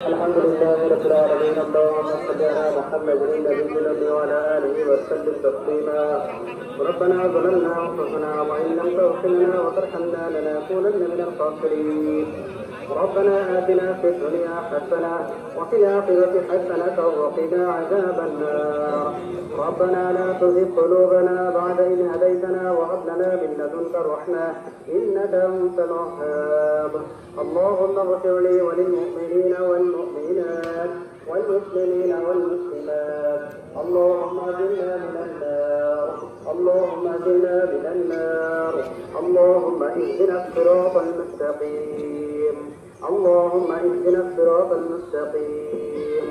الحمد لله رب العالمين. اللهم صل على محمد النبي الأمي وعلى آله وسلم تسليما. ربنا ظلمنا أنفسنا وإن لم تغفر لنا وترحمنا لنكونن من الخاسرين. ربنا آتنا في الدنيا حسنة وفي الآخرة حسنة وقنا عذاب النار. ربنا لا تزغ قلوبنا بعد إذ هديتنا وهب لنا من لدنك رحمة إنك أنت الوهاب. اللهم اغفر لي وللمؤمنين والمؤمنات والمسلمين والمسلمات. اللهم اجرنا من النار. اللهم اجرنا من النار. اللهم اهدنا الصراط المستقيم. اللهم اهدنا الصراط المستقيم.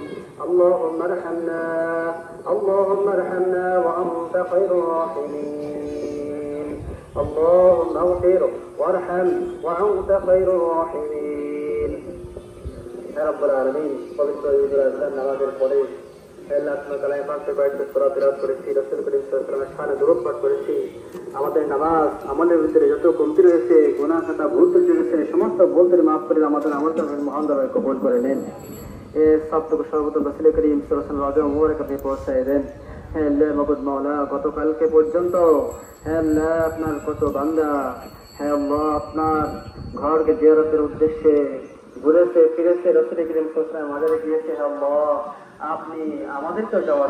اللهم ارحمنا. اللهم ارحمنا وأنت خير الراحمين. اللهم اغفر وارحم وأنت خير الراحمين. يا رب العالمين. পবিত্র ঈদুল আযহা নামাজের পরে আল্লাহ তাআলা পাঁচটি কয়েকটি সূরা তিলাওয়াত করেছি, রাসূল করিম সাল্লাল্লাহু আলাইহি ওয়াসাল্লামের শানে দরুদ পাঠ করেছি। আমাদের নামাজ আমলের ভিতরে যত কমতি রয়েছে, গুনাহ খাতা ভুল ত্রুটি রয়েছে, সমস্ত ভুল ত্রুটি মাফ করে আমাদের আমলটা মহান দরবারে কবুল করে নেন। এই সবটুকু সর্বপ্রথম রাসূল করিম সাল্লাল্লাহু আলাইহি ওয়াসাল্লাম মুবারক আপনি পৌঁছায় দেন। হে আল্লাহ মাবুদ মাওলা, গতকালকে পর্যন্ত হে আল্লাহ আপনার কত বান্দা হে আল্লাহ আপনার ঘরকে জিয়ারতের উদ্দেশ্যে ঘুরেছে ফিরেছে, রাসূল করিম সাল্লাল্লাহু আলাইহি ওয়াসাল্লাম মাজারে গিয়েছে। হে আল্লাহ আপনি আমাদেরকেও যাওয়ার